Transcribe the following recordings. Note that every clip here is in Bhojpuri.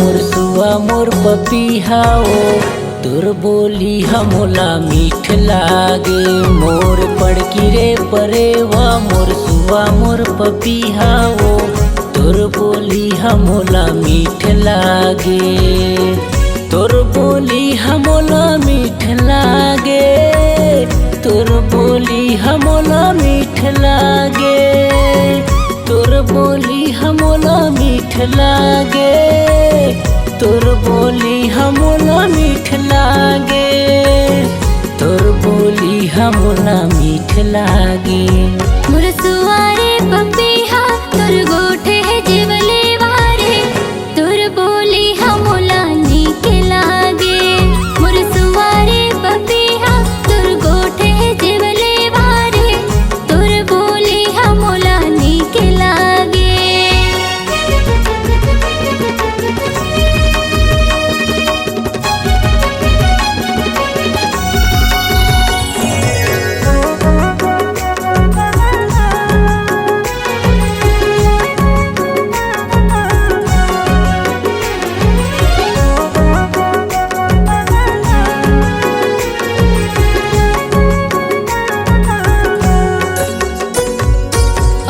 मोर सुआ मोर पपीहा ओ तोर बोली हमोला मीठ लागे। मोर पड़की रे परेवा मोर सुआ मोर पपीहा ओ तोर बोली हमोला मीठ लागे। तोर बोली हमोला मीठ लागे, तोर बोली हमोला मीठ लागे, तोर बोली हमोला मीठ लागे, तोर बोली हमोला मीठ लागे, तोर बोली हमोला मीठ लागे। मोर सुआ रे पपीहा तोर गोठे जीवले वारे तोर बोली हमोला नीक लागे। मोर सुआ रे पपीहा तोर गोठे जीवले वारे तोर बोली हमोला नीक लागे।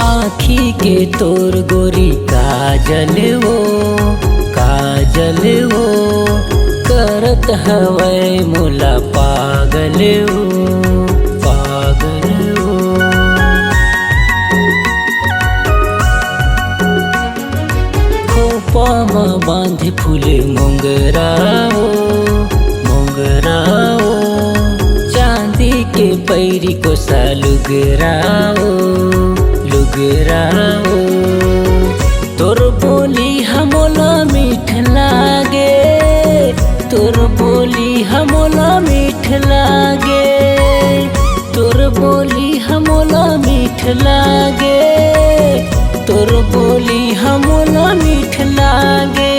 आँखी के तोर गोरी काजल वो, काजल वो करत हवै मोला पागल वो, पागल वो। खोपा में बांधे फूले मोंगरा वो, मोंगरा वो चांदी के पैरी को सालुगराओ, लुगराओ। तोर बोली हमोला मीठ लागे, तोर बोली हमोला मीठ लागे, तोर बोली हमोला मीठ लागे, तोर बोली हमोला मीठ लागे,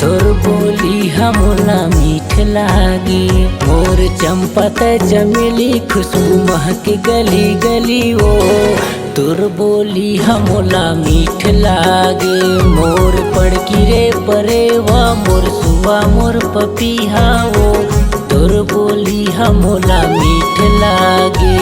तोर बोली हमोला मीठ लागे। मोर चंपा त चमेली खुशबू महक गली गली वो तोर बोली हमोला मीठ लागे। मोर पड़की रे परेवा मोर सुआ मोर पपीहा वो तोर बोली हमोला मीठ लागे।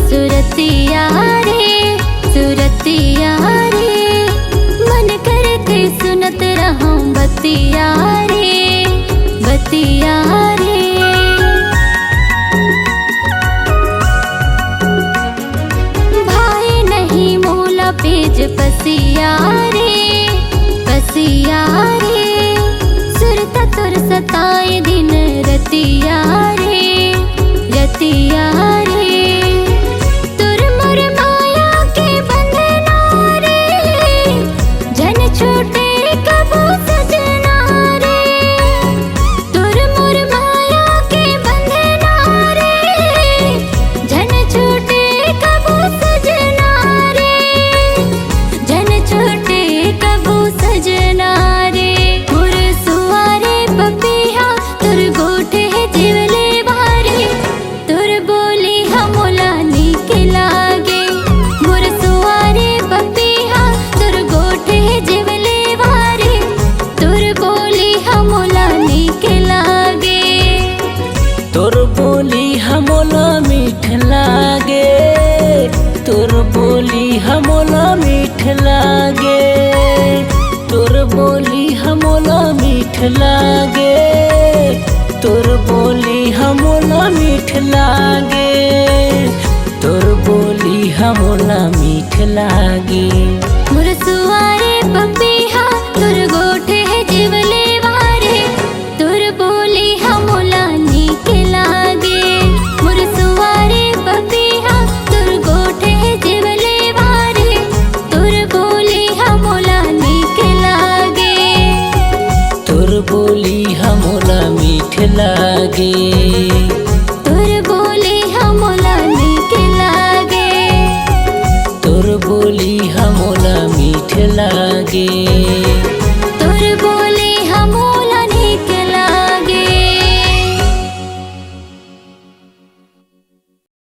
सुरतिया रे, सुरतिया रे मन करते सुनत रहूं बतिया रे, बतिया रे। भाई नहीं मोला पेज पसिया रे, पसिया रे सुरता तुर सताए दिन रतिया रे, रतिया रे। छोटे कबू सजना रे तोर मोर माया के बंधना रे, जन छोटे कबू सजना रे, जन छोटे कबू सजना रे। मोर सुआ रे पपीहा तोर गोठे जीवले बारे तोर बोली हमोला नीक लागे। मोर सुआ रे पपीहा तोर गोठे जीवले तोर बोली हमोला मीठ लागे, तोर बोली हमोला मीठ लागे, तोर बोली हमोला मीठ लागे, तोर बोली हमोला मीठ लागे, तोर बोली हमोला मीठ लागे। मोर सुआ रे पपीहा तोर गोठे जीवले वारे तोर बोली हमोला नीक लागे। मोर सुआ रे पपीहा तोर गोठे जीवले वारे तोर बोली हमोला नीक लागे। लागे।